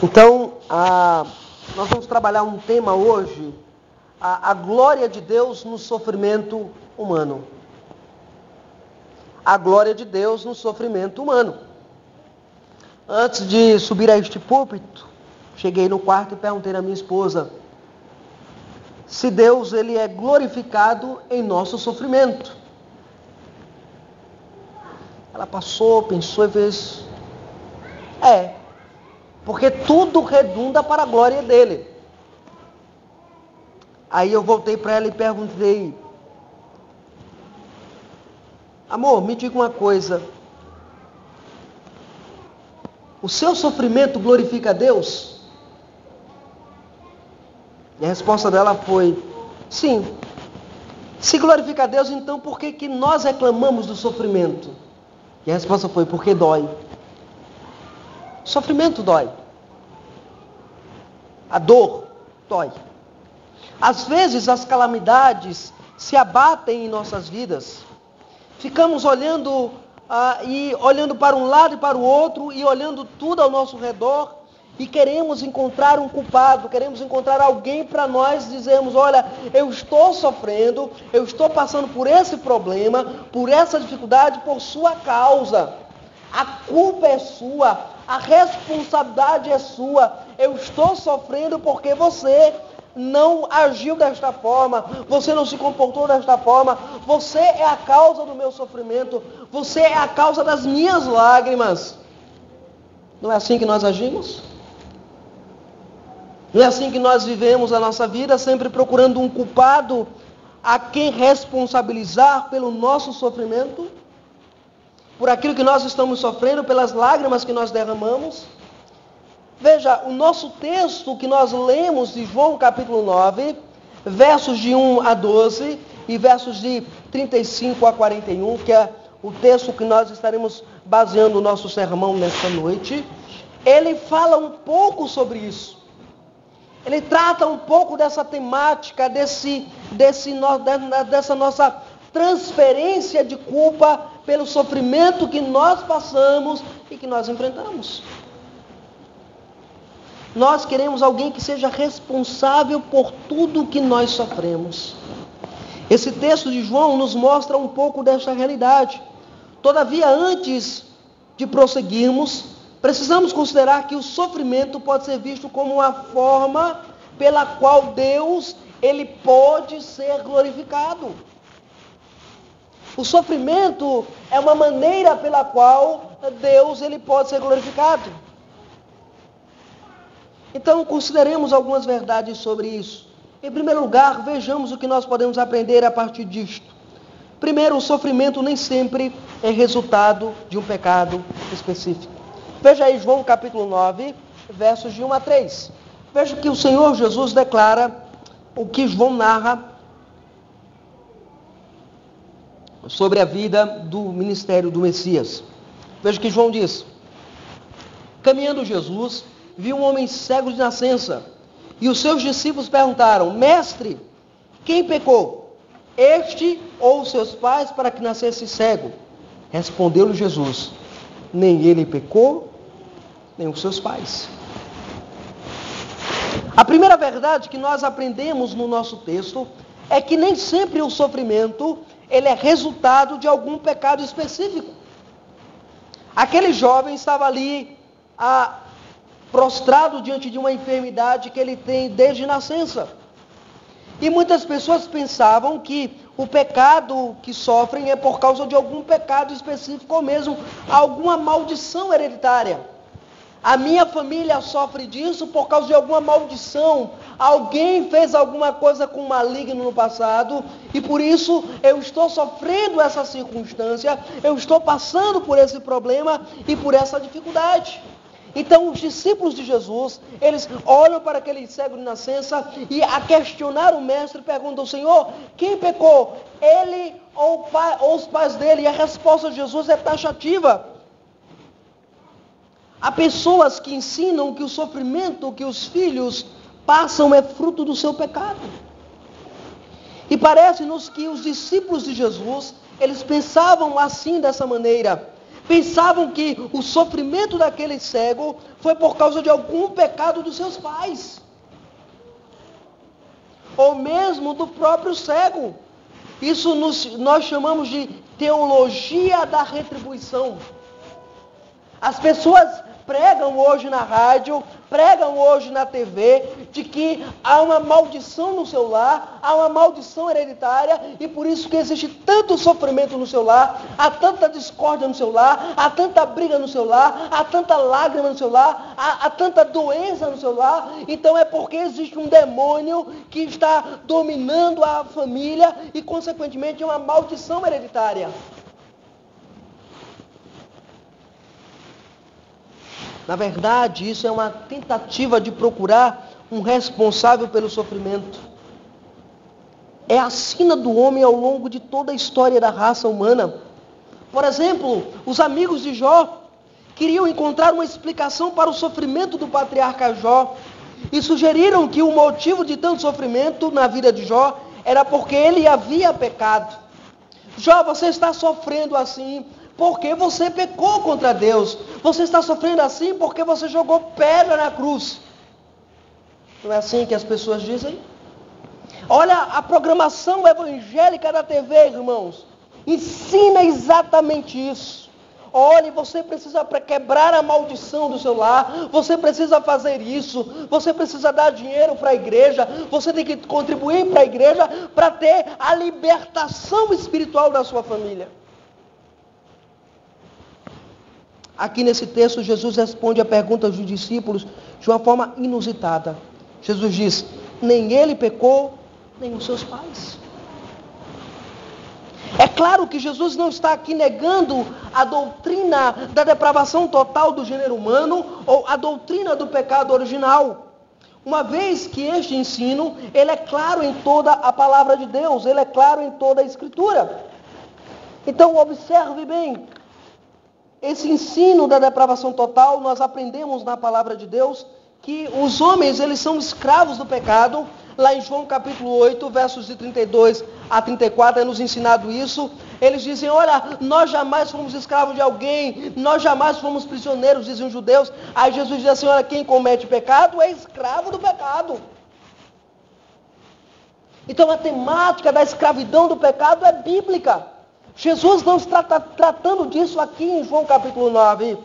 Então, nós vamos trabalhar um tema hoje, a glória de Deus no sofrimento humano. A glória de Deus no sofrimento humano. Antes de subir a este púlpito, cheguei no quarto e perguntei à minha esposa se Deus ele é glorificado em nosso sofrimento. Ela passou, pensou e fez: porque tudo redunda para a glória dele. Aí eu voltei para ela e perguntei: amor, me diga uma coisa, o seu sofrimento glorifica a Deus? E a resposta dela foi: sim. Se glorifica a Deus, então por que nós reclamamos do sofrimento? E a resposta foi: porque dói. Sofrimento dói. A dor dói. Às vezes as calamidades se abatem em nossas vidas. Ficamos olhando para um lado e para o outro e olhando tudo ao nosso redor e queremos encontrar um culpado, queremos encontrar alguém para nós dizermos: olha, eu estou sofrendo, eu estou passando por esse problema, por essa dificuldade, por sua causa. A culpa é sua, a responsabilidade é sua. Eu estou sofrendo porque você não agiu desta forma, você não se comportou desta forma, você é a causa do meu sofrimento, você é a causa das minhas lágrimas. Não é assim que nós agimos? Não é assim que nós vivemos a nossa vida, sempre procurando um culpado a quem responsabilizar pelo nosso sofrimento? Por aquilo que nós estamos sofrendo, pelas lágrimas que nós derramamos? Veja, o nosso texto que nós lemos de João capítulo 9, versos de 1 a 12 e versos de 35 a 41, que é o texto que nós estaremos baseando o nosso sermão nesta noite, ele fala um pouco sobre isso. Ele trata um pouco dessa temática, dessa nossa transferência de culpa pelo sofrimento que nós passamos e que nós enfrentamos. Nós queremos alguém que seja responsável por tudo que nós sofremos. Esse texto de João nos mostra um pouco desta realidade. Todavia, antes de prosseguirmos, precisamos considerar que o sofrimento pode ser visto como uma forma pela qual Deus ele pode ser glorificado. O sofrimento é uma maneira pela qual Deus ele pode ser glorificado. Então, consideremos algumas verdades sobre isso. Em primeiro lugar, vejamos o que nós podemos aprender a partir disto. Primeiro, o sofrimento nem sempre é resultado de um pecado específico. Veja aí João capítulo 9, versos de 1 a 3. Veja que o Senhor Jesus declara o que João narra sobre a vida do ministério do Messias. Veja que João diz: caminhando Jesus, viu um homem cego de nascença, e os seus discípulos perguntaram: mestre, quem pecou, este ou os seus pais, para que nascesse cego? Respondeu-lhe Jesus: nem ele pecou, nem os seus pais. A primeira verdade que nós aprendemos no nosso texto é que nem sempre o sofrimento ele é resultado de algum pecado específico. Aquele jovem estava ali prostrado diante de uma enfermidade que ele tem desde nascença. E muitas pessoas pensavam que o pecado que sofrem é por causa de algum pecado específico ou mesmo alguma maldição hereditária. A minha família sofre disso por causa de alguma maldição. Alguém fez alguma coisa com maligno no passado e por isso eu estou sofrendo essa circunstância, eu estou passando por esse problema e por essa dificuldade. Então os discípulos de Jesus, eles olham para aquele cego de nascença e a questionar o mestre perguntam: Senhor, quem pecou? Ele ou os pais dele? E a resposta de Jesus é taxativa. Há pessoas que ensinam que o sofrimento que os filhos passam é fruto do seu pecado. E parece-nos que os discípulos de Jesus, eles pensavam assim dessa maneira. pensavam que o sofrimento daquele cego foi por causa de algum pecado dos seus pais, ou mesmo do próprio cego. Isso nós chamamos de teologia da retribuição. As pessoas pregam hoje na rádio, pregam hoje na TV, de que há uma maldição no seu lar, há uma maldição hereditária, e por isso que existe tanto sofrimento no seu lar, há tanta discórdia no seu lar, há tanta briga no seu lar, há tanta lágrima no seu lar, há tanta doença no seu lar. Então é porque existe um demônio que está dominando a família e, consequentemente, é uma maldição hereditária. Na verdade, isso é uma tentativa de procurar um responsável pelo sofrimento. É a sina do homem ao longo de toda a história da raça humana. Por exemplo, os amigos de Jó queriam encontrar uma explicação para o sofrimento do patriarca Jó e sugeriram que o motivo de tanto sofrimento na vida de Jó era porque ele havia pecado. Jó, você está sofrendo assim porque você pecou contra Deus. Você está sofrendo assim porque você jogou pedra na cruz. Não é assim que as pessoas dizem? Olha, a programação evangélica da TV, irmãos, ensina exatamente isso. Olha, você precisa quebrar a maldição do seu lar, você precisa fazer isso, você precisa dar dinheiro para a igreja, você tem que contribuir para a igreja para ter a libertação espiritual da sua família. Aqui nesse texto, Jesus responde a pergunta dos discípulos de uma forma inusitada. Jesus diz: nem ele pecou, nem os seus pais. É claro que Jesus não está aqui negando a doutrina da depravação total do gênero humano ou a doutrina do pecado original. Uma vez que este ensino, ele é claro em toda a palavra de Deus, ele é claro em toda a Escritura. Então, observe bem. Esse ensino da depravação total, nós aprendemos na palavra de Deus que os homens, eles são escravos do pecado. Lá em João capítulo 8, versos de 32 a 34, é nos ensinado isso. Eles dizem: olha, nós jamais fomos escravos de alguém, nós jamais fomos prisioneiros, dizem os judeus. Aí Jesus diz assim: olha, quem comete pecado é escravo do pecado. Então a temática da escravidão do pecado é bíblica. Jesus não está tratando disso aqui em João capítulo 9.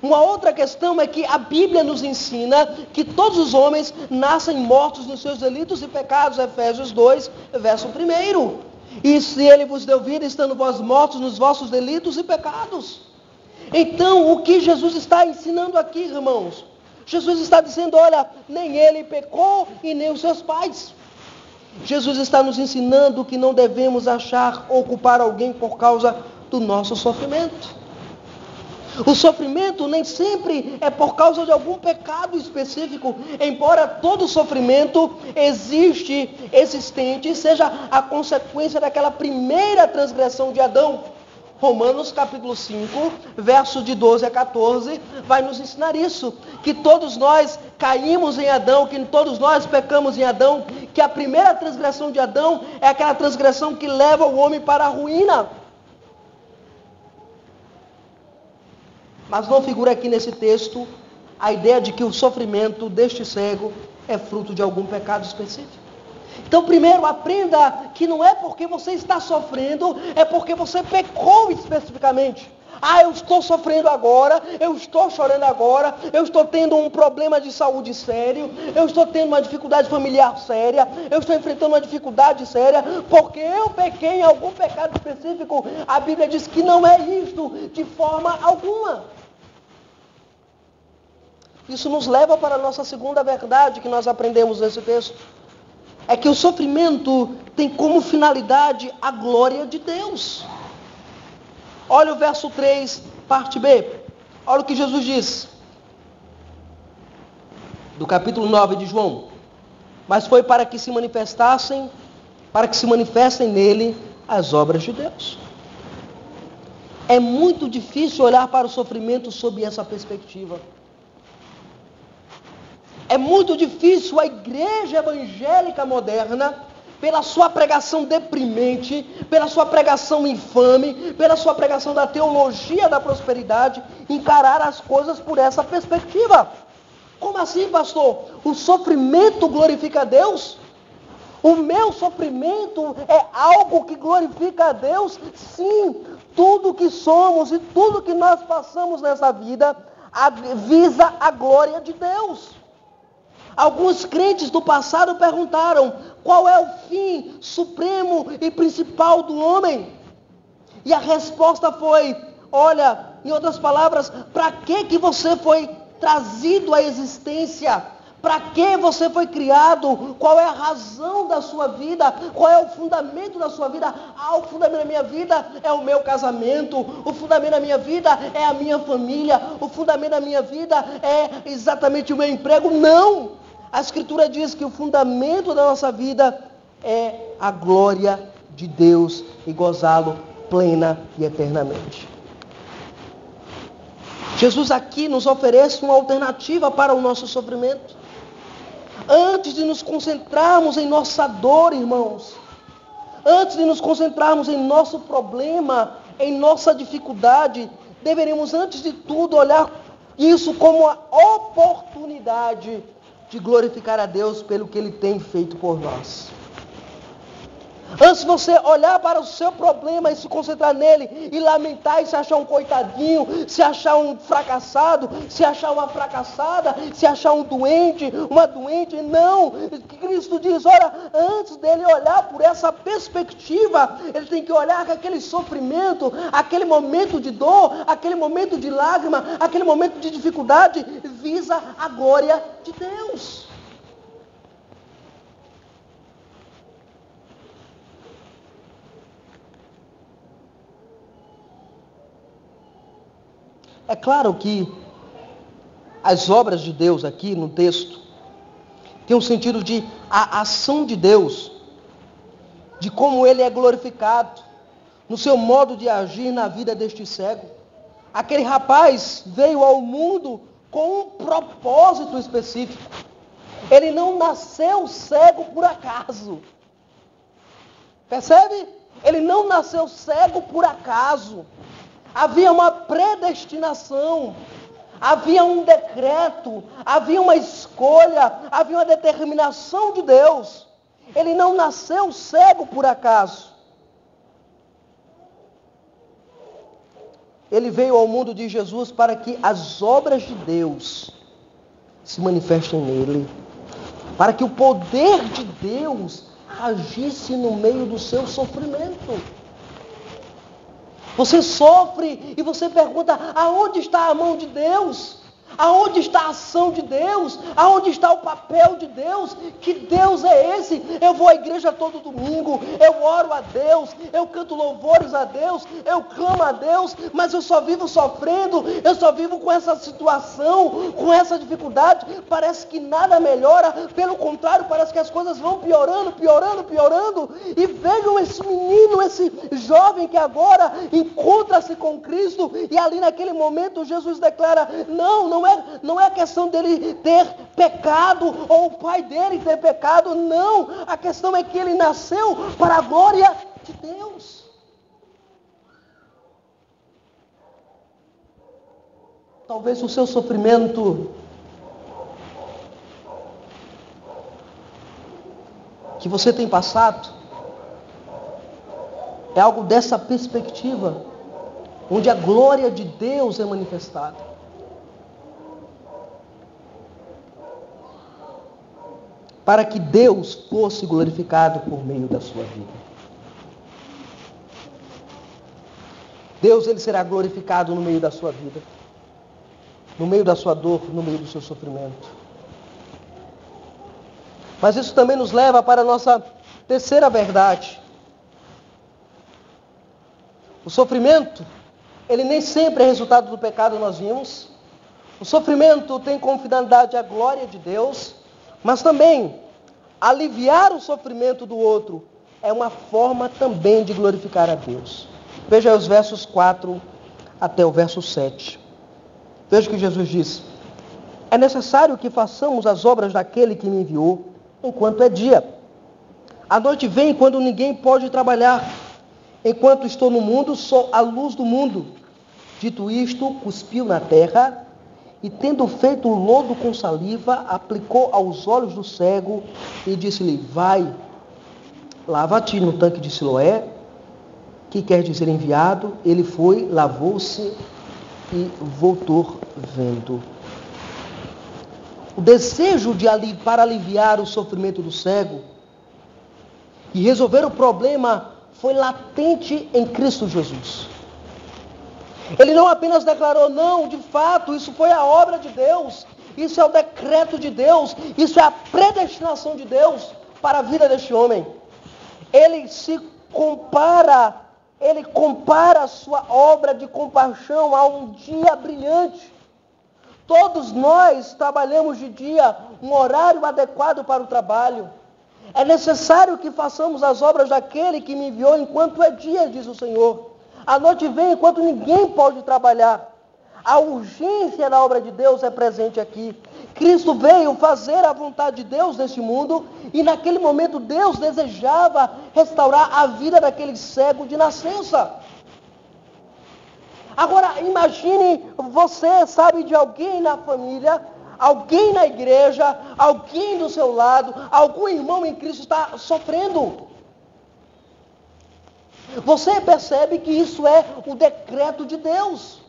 Uma outra questão é que a Bíblia nos ensina que todos os homens nascem mortos nos seus delitos e pecados. Efésios 2, verso 1. E se ele vos deu vida, estando vós mortos nos vossos delitos e pecados. Então, o que Jesus está ensinando aqui, irmãos? Jesus está dizendo: olha, nem ele pecou e nem os seus pais. Jesus está nos ensinando que não devemos achar ou culpar alguém por causa do nosso sofrimento. O sofrimento nem sempre é por causa de algum pecado específico, embora todo sofrimento existente seja a consequência daquela primeira transgressão de Adão. Romanos capítulo 5, versos de 12 a 14, vai nos ensinar isso, que todos nós caímos em Adão, que todos nós pecamos em Adão, que a primeira transgressão de Adão é aquela transgressão que leva o homem para a ruína. Mas não figura aqui nesse texto a ideia de que o sofrimento deste cego é fruto de algum pecado específico. Então, primeiro, aprenda que não é porque você está sofrendo, é porque você pecou especificamente. Ah, eu estou sofrendo agora, eu estou chorando agora, eu estou tendo um problema de saúde sério, eu estou tendo uma dificuldade familiar séria, eu estou enfrentando uma dificuldade séria, porque eu pequei em algum pecado específico. A Bíblia diz que não é isto de forma alguma. Isso nos leva para a nossa segunda verdade que nós aprendemos nesse texto. É que o sofrimento tem como finalidade a glória de Deus. Olha o verso 3, parte B. Olha o que Jesus diz. Do capítulo 9 de João. Mas foi para que se manifestem nele as obras de Deus. É muito difícil olhar para o sofrimento sob essa perspectiva. É muito difícil a igreja evangélica moderna pela sua pregação deprimente, pela sua pregação infame, pela sua pregação da teologia da prosperidade, encarar as coisas por essa perspectiva. Como assim, pastor? O sofrimento glorifica a Deus? O meu sofrimento é algo que glorifica a Deus? Sim, tudo que somos e tudo que nós passamos nessa vida visa a glória de Deus. Alguns crentes do passado perguntaram: qual é o fim supremo e principal do homem? E a resposta foi: olha, em outras palavras, para que você foi trazido à existência? Para que você foi criado? Qual é a razão da sua vida? Qual é o fundamento da sua vida? O fundamento da minha vida é o meu casamento. O fundamento da minha vida é a minha família. O fundamento da minha vida é exatamente o meu emprego. Não! A Escritura diz que o fundamento da nossa vida é a glória de Deus e gozá-lo plena e eternamente. Jesus aqui nos oferece uma alternativa para o nosso sofrimento. Antes de nos concentrarmos em nossa dor, irmãos, antes de nos concentrarmos em nosso problema, em nossa dificuldade, deveríamos, antes de tudo, olhar isso como uma oportunidade de glorificar a Deus pelo que Ele tem feito por nós. Antes de você olhar para o seu problema e se concentrar nele, e lamentar e se achar um coitadinho, se achar um fracassado, se achar uma fracassada, se achar um doente, uma doente, não. Cristo diz, olha, antes dele olhar por essa perspectiva, ele tem que olhar que aquele sofrimento, aquele momento de dor, aquele momento de lágrima, aquele momento de dificuldade, visa a glória de Deus. É claro que as obras de Deus aqui no texto tem um sentido de a ação de Deus, de como Ele é glorificado no seu modo de agir na vida deste cego. Aquele rapaz veio ao mundo com um propósito específico. Ele não nasceu cego por acaso. Percebe? Ele não nasceu cego por acaso. Havia uma predestinação, havia um decreto, havia uma escolha, havia uma determinação de Deus. Ele não nasceu cego por acaso. Ele veio ao mundo de Jesus para que as obras de Deus se manifestem nele, para que o poder de Deus agisse no meio do seu sofrimento. Você sofre e você pergunta, aonde está a mão de Deus? Aonde está a ação de Deus? Aonde está o papel de Deus? Que Deus é esse? Eu vou à igreja todo domingo, eu oro a Deus, eu canto louvores a Deus, eu clamo a Deus, mas eu só vivo sofrendo, eu só vivo com essa situação, com essa dificuldade. Parece que nada melhora, pelo contrário, parece que as coisas vão piorando, piorando, piorando. E vejam esse menino, esse jovem que agora encontra-se com Cristo, e ali naquele momento Jesus declara, não é questão dele ter pecado ou o pai dele ter pecado, não. A questão é que ele nasceu para a glória de Deus. Talvez o seu sofrimento que você tem passado é algo dessa perspectiva, onde a glória de Deus é manifestada. Para que Deus fosse glorificado por meio da sua vida. Deus, Ele será glorificado no meio da sua vida, no meio da sua dor, no meio do seu sofrimento. Mas isso também nos leva para a nossa terceira verdade. O sofrimento, ele nem sempre é resultado do pecado, nós vimos. O sofrimento tem como finalidade a glória de Deus, mas também aliviar o sofrimento do outro é uma forma também de glorificar a Deus. Veja aí os versos 4 até o verso 7. Veja o que Jesus diz. É necessário que façamos as obras daquele que me enviou enquanto é dia. A noite vem quando ninguém pode trabalhar. Enquanto estou no mundo, sou a luz do mundo. Dito isto, cuspiu na terra e, tendo feito lodo com saliva, aplicou aos olhos do cego e disse-lhe: vai, lava-te no tanque de Siloé, que quer dizer enviado. Ele foi, lavou-se e voltou vendo. O desejo para aliviar o sofrimento do cego e resolver o problema foi latente em Cristo Jesus. Ele não apenas declarou: não, de fato, isso foi a obra de Deus, isso é o decreto de Deus, isso é a predestinação de Deus para a vida deste homem. Ele compara a sua obra de compaixão a um dia brilhante. Todos nós trabalhamos de dia, um horário adequado para o trabalho. É necessário que façamos as obras daquele que me enviou enquanto é dia, diz o Senhor. A noite vem enquanto ninguém pode trabalhar. A urgência da obra de Deus é presente aqui. Cristo veio fazer a vontade de Deus neste mundo e naquele momento Deus desejava restaurar a vida daquele cego de nascença. Agora imagine, você sabe de alguém na família, alguém na igreja, alguém do seu lado, algum irmão em Cristo está sofrendo. Você percebe que isso é o decreto de Deus.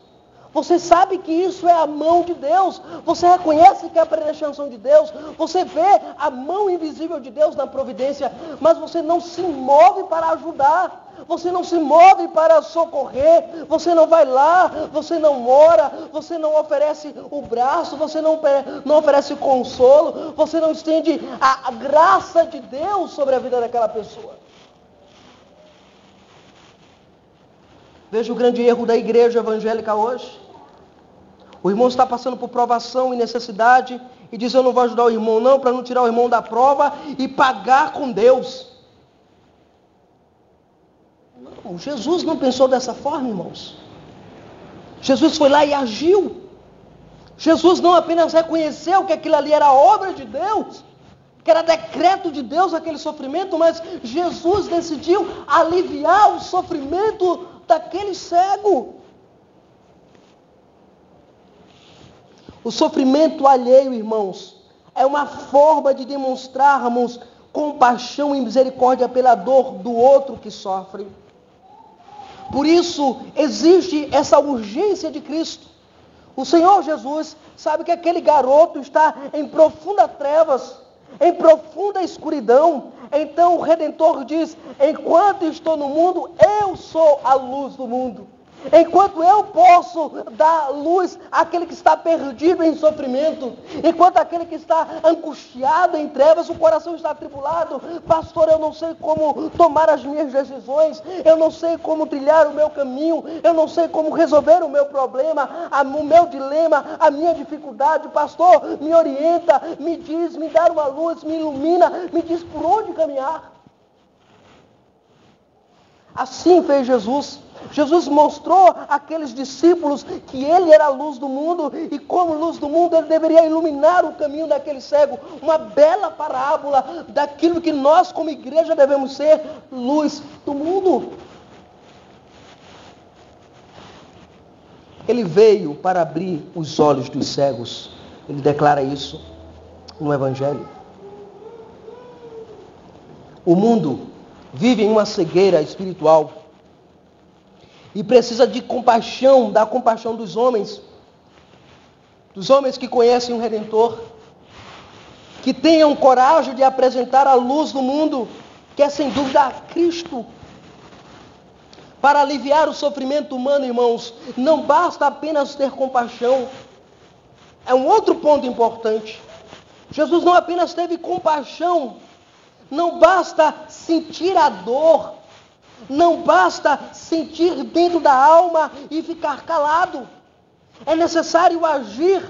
Você sabe que isso é a mão de Deus. Você reconhece que é a predestinação de Deus. Você vê a mão invisível de Deus na providência, mas você não se move para ajudar. Você não se move para socorrer. Você não vai lá, você não ora, você não oferece o braço, você não oferece consolo, você não estende a graça de Deus sobre a vida daquela pessoa. Veja o grande erro da igreja evangélica hoje. O irmão está passando por provação e necessidade e diz: eu não vou ajudar o irmão não, para não tirar o irmão da prova e pagar com Deus. Não, Jesus não pensou dessa forma, irmãos. Jesus foi lá e agiu. Jesus não apenas reconheceu que aquilo ali era obra de Deus, que era decreto de Deus aquele sofrimento, mas Jesus decidiu aliviar o sofrimento daquele cego. O sofrimento alheio, irmãos, é uma forma de demonstrarmos compaixão e misericórdia pela dor do outro que sofre. Por isso, existe essa urgência de Cristo. O Senhor Jesus sabe que aquele garoto está em profundas trevas, em profunda escuridão. Então o Redentor diz: enquanto estou no mundo, eu sou a luz do mundo. Enquanto eu posso dar luz àquele que está perdido em sofrimento, enquanto aquele que está angustiado em trevas, o coração está atribulado: pastor, eu não sei como tomar as minhas decisões, eu não sei como trilhar o meu caminho, eu não sei como resolver o meu problema, o meu dilema, a minha dificuldade. Pastor, me orienta, me diz, me dá uma luz, me ilumina, me diz por onde caminhar. Assim fez Jesus. Jesus mostrou àqueles discípulos que ele era a luz do mundo e como luz do mundo ele deveria iluminar o caminho daquele cego. Uma bela parábola daquilo que nós como igreja devemos ser: luz do mundo. Ele veio para abrir os olhos dos cegos. Ele declara isso no Evangelho. O mundo vive em uma cegueira espiritual e precisa de compaixão, da compaixão dos homens que conhecem o Redentor, que tenham coragem de apresentar a luz do mundo, que é sem dúvida Cristo. Para aliviar o sofrimento humano, irmãos, não basta apenas ter compaixão. É um outro ponto importante. Jesus não apenas teve compaixão, não basta sentir a dor, não basta sentir dentro da alma e ficar calado. É necessário agir.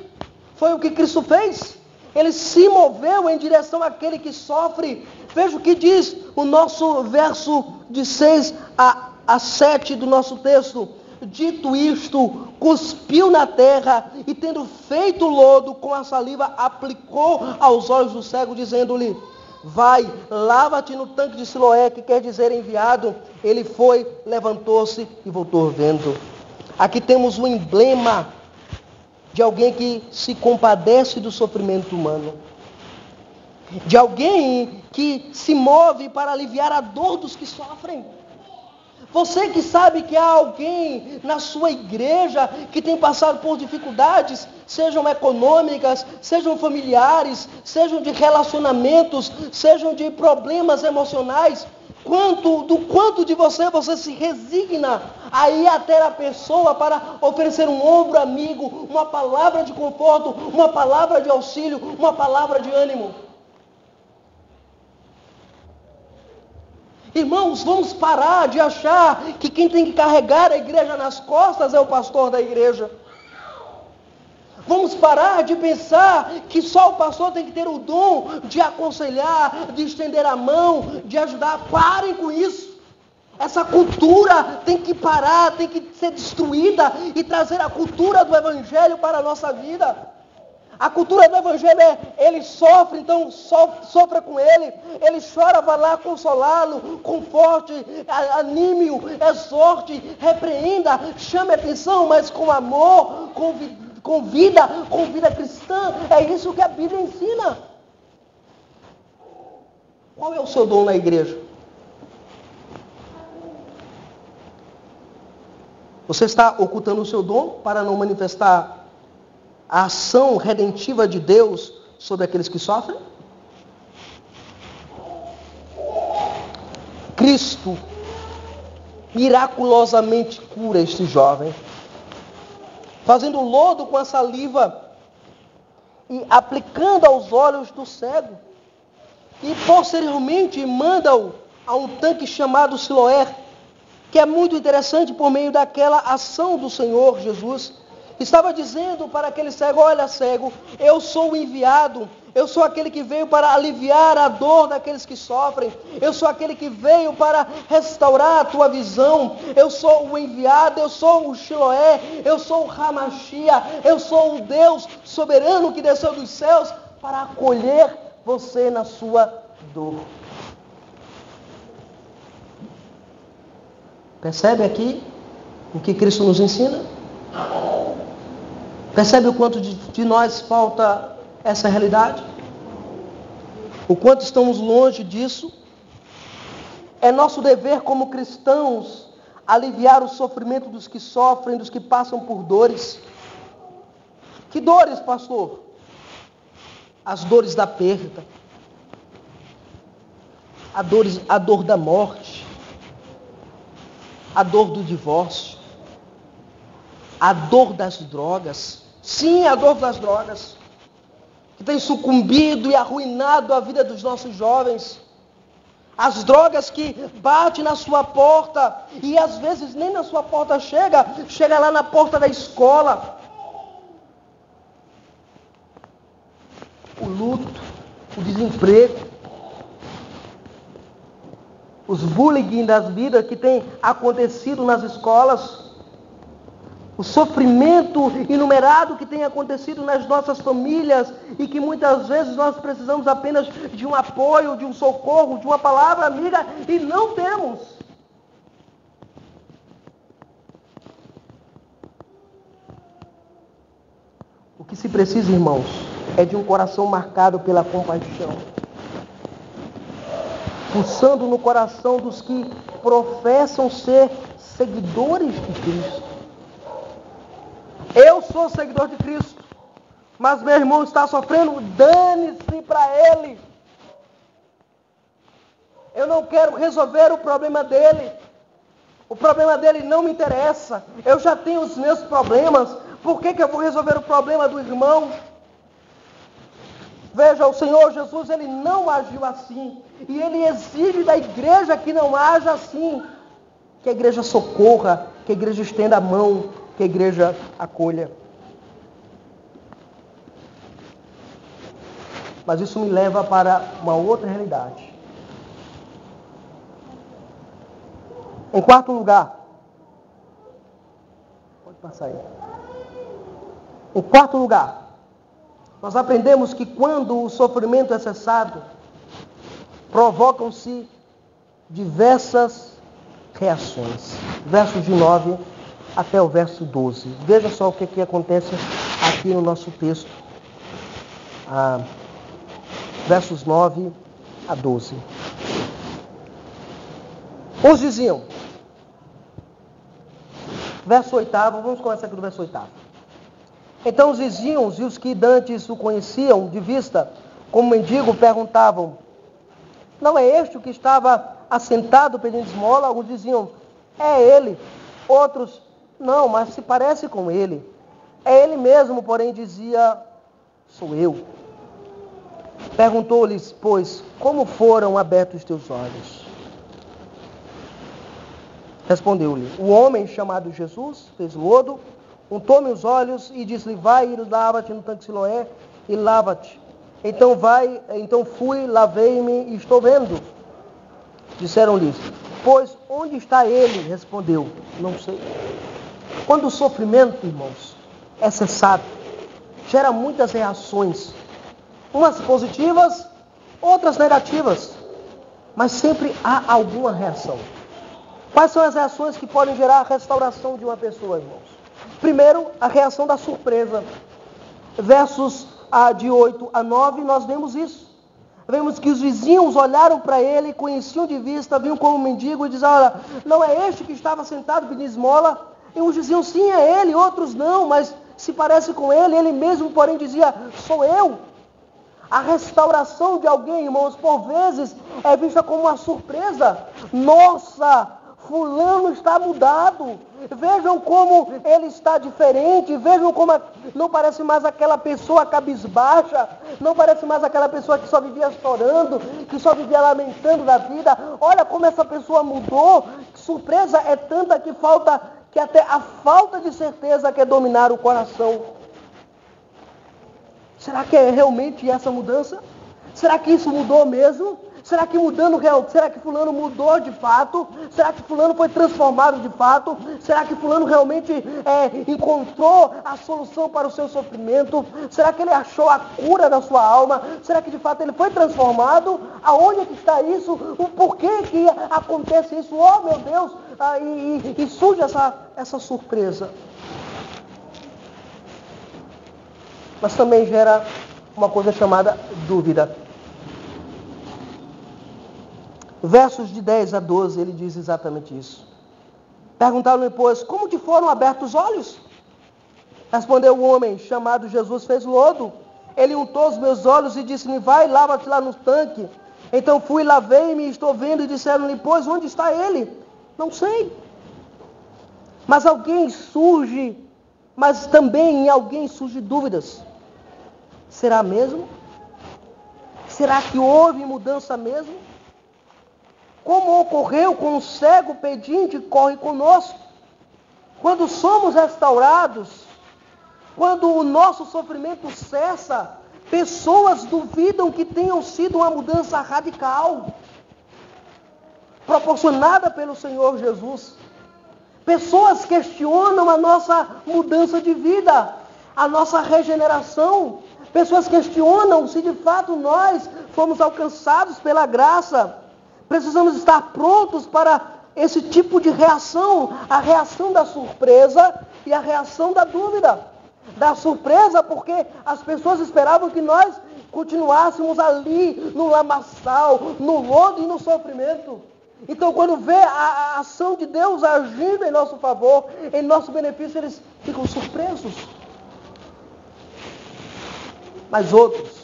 Foi o que Cristo fez. Ele se moveu em direção àquele que sofre. Veja o que diz o nosso verso de 6 a 7 do nosso texto. Dito isto, cuspiu na terra e, tendo feito lodo com a saliva, aplicou aos olhos do cego, dizendo-lhe: vai, lava-te no tanque de Siloé, que quer dizer enviado. Ele foi, levantou-se e voltou vendo. Aqui temos um emblema de alguém que se compadece do sofrimento humano. De alguém que se move para aliviar a dor dos que sofrem. Você que sabe que há alguém na sua igreja que tem passado por dificuldades, sejam econômicas, sejam familiares, sejam de relacionamentos, sejam de problemas emocionais, do quanto de você se resigna a ir até a pessoa para oferecer um ombro amigo, uma palavra de conforto, uma palavra de auxílio, uma palavra de ânimo. Irmãos, vamos parar de achar que quem tem que carregar a igreja nas costas é o pastor da igreja. Vamos parar de pensar que só o pastor tem que ter o dom de aconselhar, de estender a mão, de ajudar. Parem com isso. Essa cultura tem que parar, tem que ser destruída e trazer a cultura do evangelho para a nossa vida. A cultura do evangelho é, ele sofre, então sofra com ele. Ele chora, vá lá consolá-lo, conforte, anime-o, exorte, repreenda, chame a atenção, mas com amor, com vida cristã. É isso que a Bíblia ensina. Qual é o seu dom na igreja? Você está ocultando o seu dom para não manifestar a ação redentiva de Deus sobre aqueles que sofrem? Cristo miraculosamente cura este jovem, fazendo lodo com a saliva e aplicando aos olhos do cego. E posteriormente manda-o a um tanque chamado Siloé, que é muito interessante por meio daquela ação do Senhor Jesus. Estava dizendo para aquele cego: olha, cego, eu sou o enviado, eu sou aquele que veio para aliviar a dor daqueles que sofrem, eu sou aquele que veio para restaurar a tua visão, eu sou o enviado, eu sou o Siloé, eu sou o Ramachia, eu sou o Deus soberano que desceu dos céus para acolher você na sua dor. Percebe aqui o que Cristo nos ensina? Percebe o quanto de nós falta essa realidade? O quanto estamos longe disso? É nosso dever como cristãos aliviar o sofrimento dos que sofrem, dos que passam por dores. Que dores, pastor? As dores da perda, a dor da morte, a dor do divórcio, a dor das drogas. Sim, a dor das drogas, que tem sucumbido e arruinado a vida dos nossos jovens. As drogas que batem na sua porta e às vezes nem na sua porta chega lá na porta da escola. O luto, o desemprego, os bullying das vidas que tem acontecido nas escolas, o sofrimento inumerado que tem acontecido nas nossas famílias e que muitas vezes nós precisamos apenas de um apoio, de um socorro, de uma palavra amiga e não temos. O que se precisa, irmãos, é de um coração marcado pela compaixão, pulsando no coração dos que professam ser seguidores de Cristo. Eu sou seguidor de Cristo, mas meu irmão está sofrendo, dane-se para ele. Eu não quero resolver o problema dele. O problema dele não me interessa. Eu já tenho os meus problemas. Por que eu vou resolver o problema do irmão? Veja, o Senhor Jesus, ele não agiu assim. E ele exige da igreja que não haja assim. Que a igreja socorra, que a igreja estenda a mão, que a igreja acolha. Mas isso me leva para uma outra realidade. Em quarto lugar, pode passar aí. Em quarto lugar, nós aprendemos que quando o sofrimento é cessado, provocam-se diversas reações. Versos de 9 até o verso 12. Veja só o que acontece aqui no nosso texto. Versos 9 a 12. Uns diziam, verso 8, vamos começar aqui do verso 8. Então os vizinhos e os que dantes o conheciam de vista, como mendigo, perguntavam, não é este o que estava assentado pedindo esmola? Alguns diziam, é ele. Outros, não, mas se parece com ele. É ele mesmo, porém dizia, sou eu. Perguntou-lhes, pois, como foram abertos os teus olhos? Respondeu-lhe, o homem chamado Jesus fez lodo, untou-me os olhos e disse-lhe, vai e lava-te no tanque Siloé e lava-te. Então fui, lavei-me e estou vendo. Disseram-lhes, pois onde está ele? Respondeu, não sei. Quando o sofrimento, irmãos, é cessado, gera muitas reações, umas positivas, outras negativas, mas sempre há alguma reação. Quais são as reações que podem gerar a restauração de uma pessoa, irmãos? Primeiro, a reação da surpresa. Versos de 8 a 9, nós vemos isso. Vemos que os vizinhos olharam para ele, conheciam de vista, viam como um mendigo e diziam, olha, não é este que estava sentado pedindo esmola? E uns diziam, sim, é ele, outros não, mas se parece com ele. Ele mesmo, porém, dizia, sou eu. A restauração de alguém, irmãos, por vezes é vista como uma surpresa. Nossa, fulano está mudado. Vejam como ele está diferente. Vejam como não parece mais aquela pessoa cabisbaixa. Não parece mais aquela pessoa que só vivia chorando, que só vivia lamentando da vida. Olha como essa pessoa mudou. Que surpresa é tanta que até a falta de certeza quer dominar o coração. Será que é realmente essa mudança? Será que isso mudou mesmo? Será que será que fulano mudou de fato? Será que fulano foi transformado de fato? Será que fulano realmente encontrou a solução para o seu sofrimento? Será que ele achou a cura da sua alma? Será que de fato ele foi transformado? Aonde é que está isso? O porquê que acontece isso? Oh meu Deus! E surge essa surpresa. Mas também gera uma coisa chamada dúvida. Versos de 10 a 12, ele diz exatamente isso. Perguntaram-lhe, pois, como te foram abertos os olhos? Respondeu o homem, chamado Jesus, fez lodo. Ele untou os meus olhos e disse-me, vai, lava-te lá no tanque. Então fui, lavei-me e estou vendo. E disseram-lhe, pois, onde está ele? Não sei. Mas também em alguém surge dúvidas. Será mesmo? Será que houve mudança mesmo? Como ocorreu com o cego pedinte que corre conosco? Quando somos restaurados, quando o nosso sofrimento cessa, pessoas duvidam que tenham sido uma mudança radical, proporcionada pelo Senhor Jesus. Pessoas questionam a nossa mudança de vida, a nossa regeneração. Pessoas questionam se de fato nós fomos alcançados pela graça. Precisamos estar prontos para esse tipo de reação, a reação da surpresa e a reação da dúvida. Da surpresa porque as pessoas esperavam que nós continuássemos ali no lamaçal, no lodo e no sofrimento. Então quando vê a ação de Deus agindo em nosso favor, em nosso benefício, eles ficam surpresos. Mas outros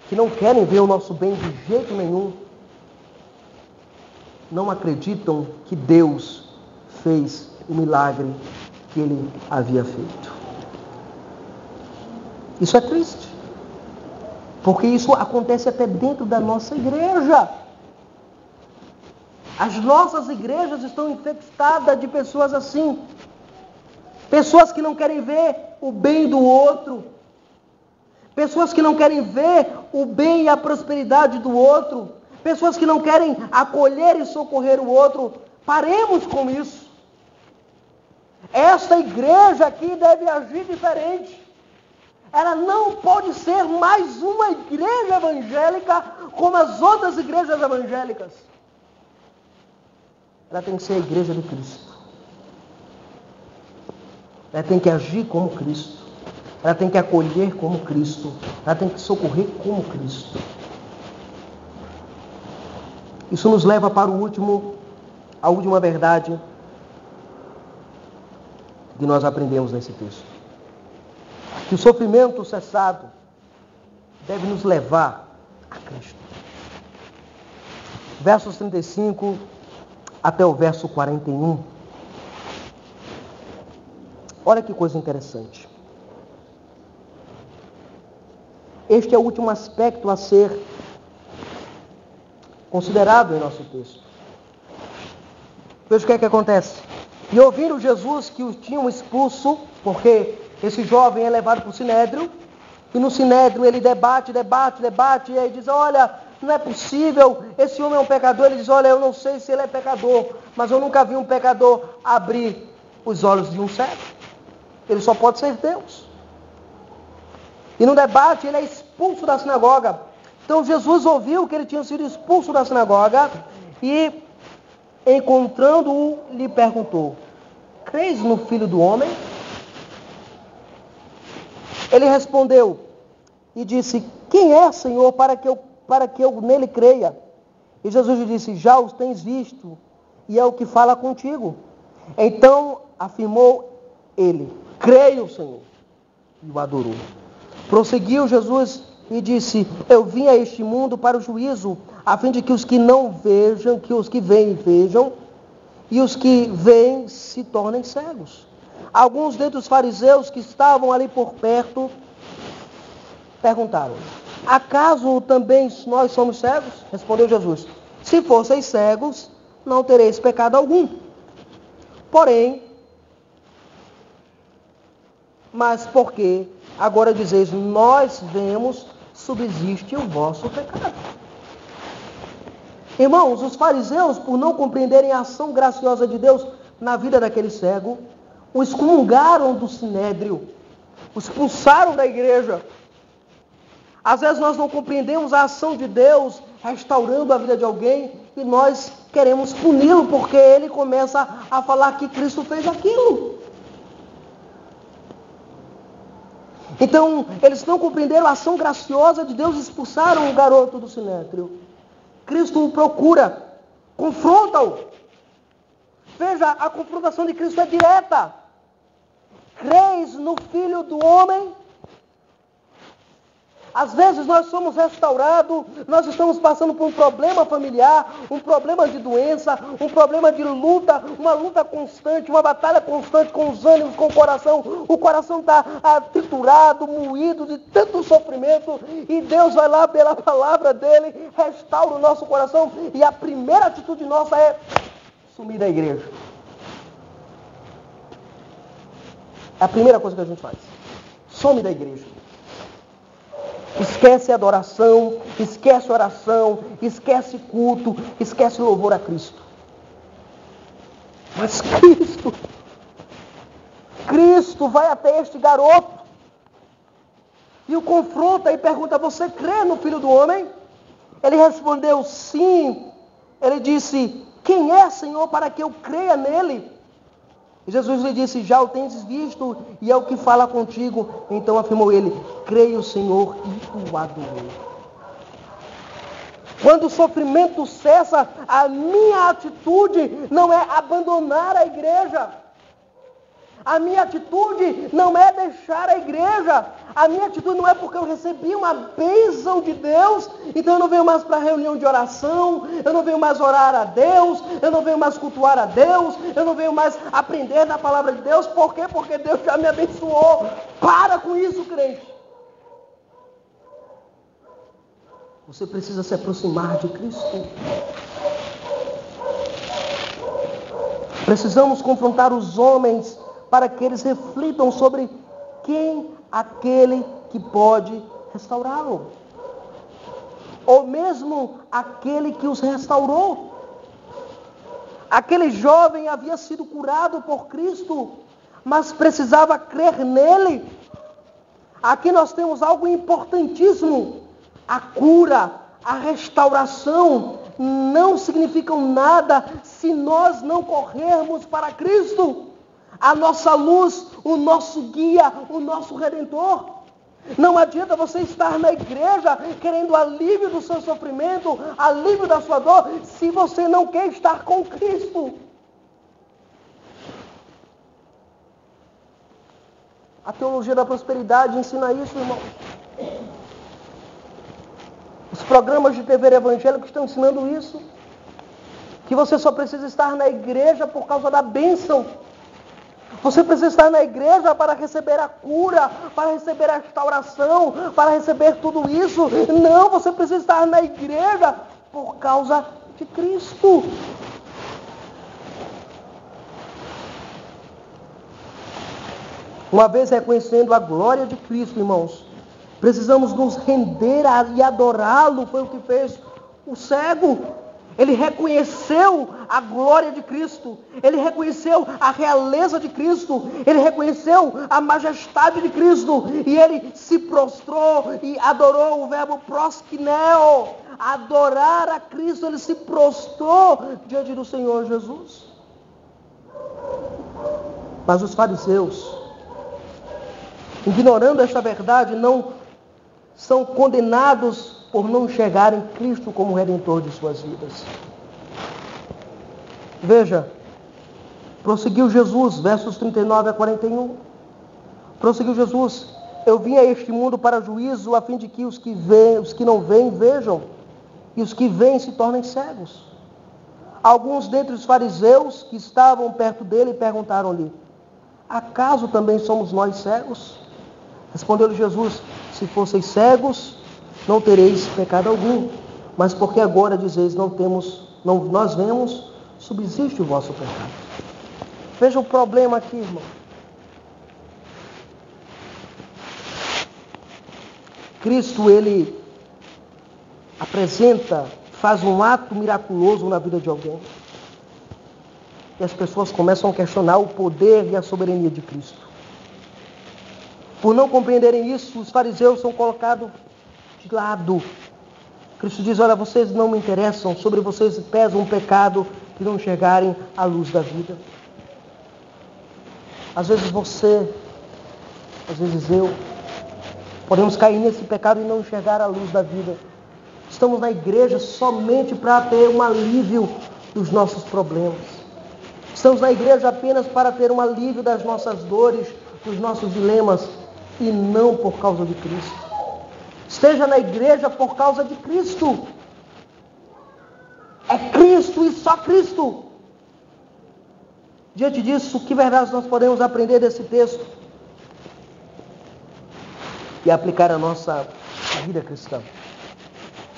que não querem ver o nosso bem de jeito nenhum, não acreditam que Deus fez o milagre que Ele havia feito. Isso é triste, porque isso acontece até dentro da nossa igreja. As nossas igrejas estão infestadas de pessoas assim. Pessoas que não querem ver o bem do outro. Pessoas que não querem ver o bem e a prosperidade do outro. Pessoas que não querem acolher e socorrer o outro. Paremos com isso. Esta igreja aqui deve agir diferente. ela não pode ser mais uma igreja evangélica como as outras igrejas evangélicas. Ela tem que ser a igreja de Cristo. Ela tem que agir como Cristo. Ela tem que acolher como Cristo. Ela tem que socorrer como Cristo. Isso nos leva para a última verdade que nós aprendemos nesse texto. Que o sofrimento cessado deve nos levar a Cristo. Versos 35 até o verso 41. Olha que coisa interessante. Este é o último aspecto a ser considerado em nosso texto. Veja o que é que acontece. E ouviram Jesus que os tinham expulso, porque esse jovem é levado para o Sinédrio, e no Sinédrio ele debate, e aí diz, olha, não é possível, esse homem é um pecador. Ele diz, olha, eu não sei se ele é pecador, mas eu nunca vi um pecador abrir os olhos de um cego. Ele só pode ser Deus. E no debate ele é expulso da sinagoga. Então Jesus ouviu que ele tinha sido expulso da sinagoga e, encontrando-o, lhe perguntou, crês no Filho do Homem? Ele respondeu e disse, quem é, Senhor, para que eu nele creia? E Jesus lhe disse, já os tens visto, e é o que fala contigo. Então afirmou ele, creio, Senhor, e o adorou. Prosseguiu Jesus e disse, eu vim a este mundo para o juízo, a fim de que os que não vejam, que os que veem vejam, e os que veem se tornem cegos. Alguns dentre os fariseus que estavam ali por perto perguntaram, acaso também nós somos cegos? Respondeu Jesus, se fosseis cegos, não tereis pecado algum. Porém, mas porque agora dizeis, nós vemos, subsiste o vosso pecado. Irmãos, os fariseus, por não compreenderem a ação graciosa de Deus na vida daquele cego, o excomungaram do Sinédrio, o expulsaram da igreja. Às vezes nós não compreendemos a ação de Deus restaurando a vida de alguém e nós queremos puni-lo porque ele começa a falar que Cristo fez aquilo. Então, eles não compreenderam a ação graciosa de Deus e expulsaram o garoto do Sinédrio. Cristo o procura, confronta-o. Veja, a confrontação de Cristo é direta. Crês no Filho do Homem? Às vezes nós somos restaurados, nós estamos passando por um problema familiar, um problema de doença, um problema de luta, uma luta constante, uma batalha constante com os ânimos, com o coração está triturado, moído de tanto sofrimento, e Deus vai lá pela palavra dele, restaura o nosso coração, e a primeira atitude nossa é sumir da igreja. É a primeira coisa que a gente faz. Some da igreja. Esquece a adoração, esquece oração, esquece culto, esquece louvor a Cristo. Mas Cristo vai até este garoto e o confronta e pergunta, você crê no Filho do Homem? Ele respondeu, sim. Ele disse, quem é, Senhor, para que eu creia nele? E Jesus lhe disse, já o tens visto, e é o que fala contigo. Então afirmou ele, creio, Senhor, e o adorou. Quando o sofrimento cessa, a minha atitude não é abandonar a igreja. A minha atitude não é deixar a igreja. A minha atitude não é porque eu recebi uma bênção de Deus, então eu não venho mais para a reunião de oração, eu não venho mais orar a Deus, eu não venho mais cultuar a Deus, eu não venho mais aprender da palavra de Deus. Por quê? Porque Deus já me abençoou. Para com isso, crente. Você precisa se aproximar de Cristo. Precisamos confrontar os homens para que eles reflitam sobre quem aquele que pode restaurá-lo. Ou mesmo aquele que os restaurou. Aquele jovem havia sido curado por Cristo, mas precisava crer nele. Aqui nós temos algo importantíssimo. A cura, a restauração não significam nada se nós não corrermos para Cristo, a nossa luz, o nosso guia, o nosso Redentor. Não adianta você estar na igreja querendo alívio do seu sofrimento, alívio da sua dor, se você não quer estar com Cristo. A teologia da prosperidade ensina isso, irmão. Os programas de TV evangélicos estão ensinando isso. Que você só precisa estar na igreja por causa da bênção. Você precisa estar na igreja para receber a cura, para receber a restauração, para receber tudo isso. Não, você precisa estar na igreja por causa de Cristo. Uma vez reconhecendo a glória de Cristo, irmãos, precisamos nos render e adorá-lo. Foi o que fez o cego. Ele reconheceu a glória de Cristo. Ele reconheceu a realeza de Cristo. Ele reconheceu a majestade de Cristo. E ele se prostrou e adorou, o verbo proskineo. Adorar a Cristo, ele se prostrou diante do Senhor Jesus. Mas os fariseus, ignorando esta verdade, não são condenados por não enxergarem Cristo como Redentor de suas vidas. Veja, prosseguiu Jesus, versos 39 a 41. Prosseguiu Jesus: eu vim a este mundo para juízo, a fim de que os que não veem, vejam, e os que veem se tornem cegos. Alguns dentre os fariseus que estavam perto dele perguntaram-lhe: acaso também somos nós cegos? Respondeu-lhe Jesus: se fosseis cegos, não tereis pecado algum, mas porque agora dizeis nós vemos, subsiste o vosso pecado. Veja o problema aqui, irmão. Cristo, ele faz um ato miraculoso na vida de alguém. E as pessoas começam a questionar o poder e a soberania de Cristo. Por não compreenderem isso, os fariseus são colocados de lado. Cristo diz: olha, vocês não me interessam, sobre vocês pesa um pecado de não enxergarem a luz da vida. Às vezes você, às vezes eu, podemos cair nesse pecado e não enxergar a luz da vida. Estamos na igreja somente para ter um alívio dos nossos problemas. Estamos na igreja apenas para ter um alívio das nossas dores, dos nossos dilemas, e não por causa de Cristo. Esteja na igreja por causa de Cristo. É Cristo e só Cristo. Diante disso, que verdades nós podemos aprender desse texto e aplicar a nossa vida cristã?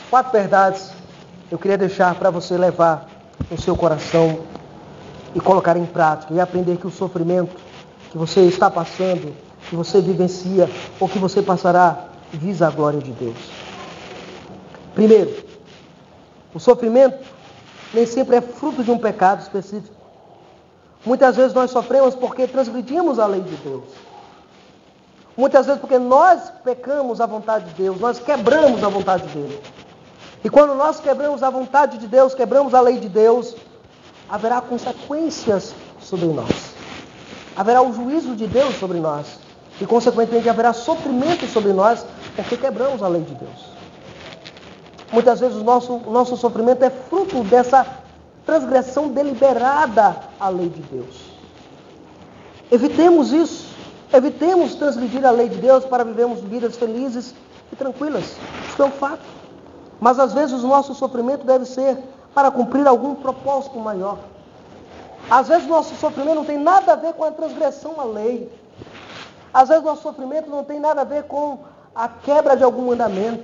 4 verdades eu queria deixar para você levar no seu coração e colocar em prática, e aprender que o sofrimento que você está passando, que você vivencia ou que você passará, visa a glória de Deus. Primeiro, o sofrimento nem sempre é fruto de um pecado específico. Muitas vezes nós sofremos porque transgredimos a lei de Deus. Muitas vezes porque nós pecamos a vontade de Deus, nós quebramos a vontade dele. E quando nós quebramos a vontade de Deus, quebramos a lei de Deus, haverá consequências sobre nós. Haverá o juízo de Deus sobre nós. E consequentemente haverá sofrimento sobre nós, porque quebramos a lei de Deus. Muitas vezes o nosso sofrimento é fruto dessa transgressão deliberada à lei de Deus. Evitemos isso. Evitemos transgredir a lei de Deus para vivermos vidas felizes e tranquilas. Isso é um fato. Mas às vezes o nosso sofrimento deve ser para cumprir algum propósito maior. Às vezes o nosso sofrimento não tem nada a ver com a transgressão à lei. Às vezes o nosso sofrimento não tem nada a ver com a quebra de algum mandamento.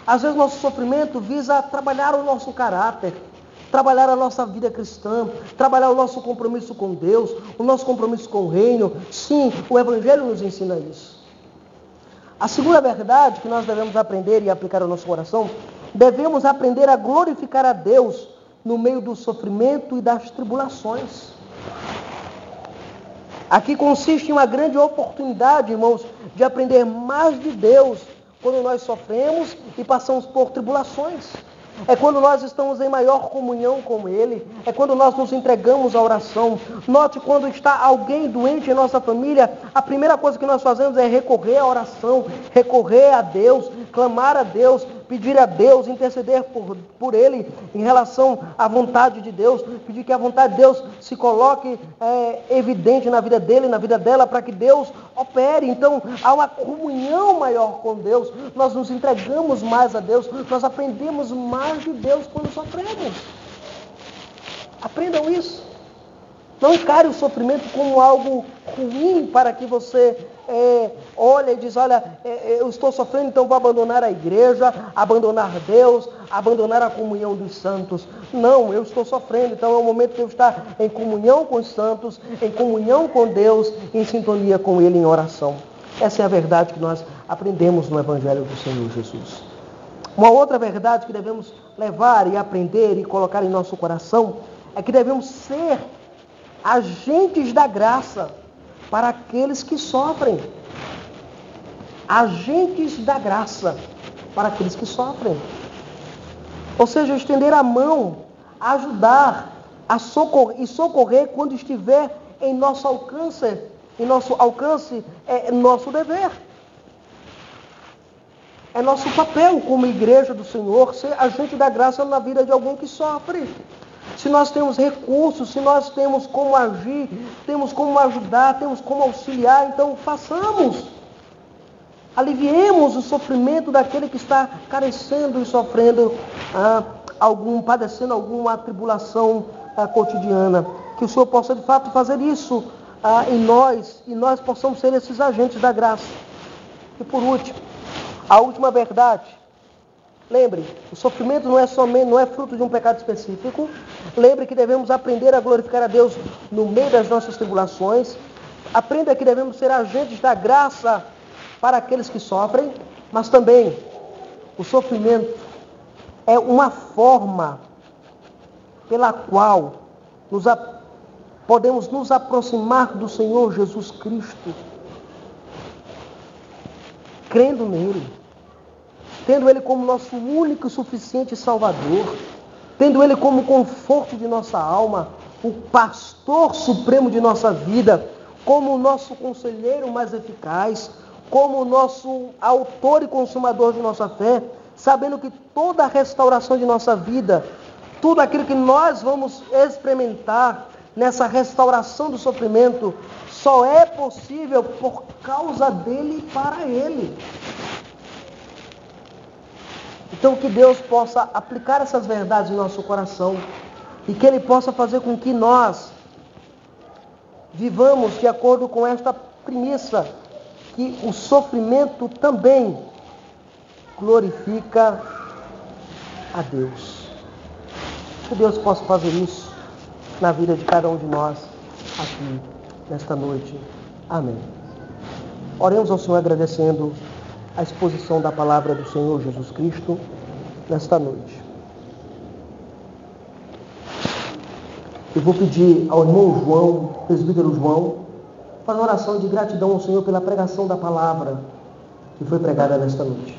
Às vezes o nosso sofrimento visa trabalhar o nosso caráter, trabalhar a nossa vida cristã, trabalhar o nosso compromisso com Deus, o nosso compromisso com o reino. Sim, o Evangelho nos ensina isso. A segunda verdade que nós devemos aprender e aplicar ao nosso coração, devemos aprender a glorificar a Deus no meio do sofrimento e das tribulações. Aqui consiste em uma grande oportunidade, irmãos, de aprender mais de Deus quando nós sofremos e passamos por tribulações. É quando nós estamos em maior comunhão com Ele. É quando nós nos entregamos à oração. Note, quando está alguém doente em nossa família, a primeira coisa que nós fazemos é recorrer à oração, recorrer a Deus, clamar a Deus, pedir a Deus, interceder por Ele em relação à vontade de Deus, pedir que a vontade de Deus se coloque evidente na vida dele, na vida dela, para que Deus opere. Então, há uma comunhão maior com Deus, nós nos entregamos mais a Deus, nós aprendemos mais de Deus quando sofremos. Aprendam isso. Não encare o sofrimento como algo ruim para que você olhe e diz, olha, eu estou sofrendo, então vou abandonar a igreja, abandonar Deus, abandonar a comunhão dos santos. Não, eu estou sofrendo, então é o momento de eu estar em comunhão com os santos, em comunhão com Deus, em sintonia com Ele em oração. Essa é a verdade que nós aprendemos no Evangelho do Senhor Jesus. Uma outra verdade que devemos levar e aprender e colocar em nosso coração é que devemos ser agentes da graça para aqueles que sofrem. Agentes da graça para aqueles que sofrem. Ou seja, estender a mão, ajudar, a socorrer quando estiver em nosso alcance, é nosso dever. É nosso papel como igreja do Senhor ser agente da graça na vida de alguém que sofre. Se nós temos recursos, se nós temos como agir, temos como ajudar, temos como auxiliar, então façamos. Aliviemos o sofrimento daquele que está carecendo e sofrendo padecendo alguma tribulação cotidiana. Que o Senhor possa de fato fazer isso em nós, e nós possamos ser esses agentes da graça. E por último, a última verdade. Lembre, o sofrimento não é fruto de um pecado específico. Lembre que devemos aprender a glorificar a Deus no meio das nossas tribulações. Aprenda que devemos ser agentes da graça para aqueles que sofrem, mas também o sofrimento é uma forma pela qual podemos nos aproximar do Senhor Jesus Cristo, crendo nele, tendo Ele como nosso único e suficiente Salvador, tendo Ele como conforto de nossa alma, o pastor supremo de nossa vida, como o nosso conselheiro mais eficaz, como o nosso autor e consumador de nossa fé, sabendo que toda a restauração de nossa vida, tudo aquilo que nós vamos experimentar nessa restauração do sofrimento, só é possível por causa dele e para ele. Então que Deus possa aplicar essas verdades em nosso coração e que Ele possa fazer com que nós vivamos de acordo com esta premissa, que o sofrimento também glorifica a Deus. Que Deus possa fazer isso na vida de cada um de nós aqui nesta noite. Amém. Oremos ao Senhor agradecendo a exposição da palavra do Senhor Jesus Cristo nesta noite. Eu vou pedir ao irmão João, presbítero João, fazer uma oração de gratidão ao Senhor pela pregação da palavra que foi pregada nesta noite.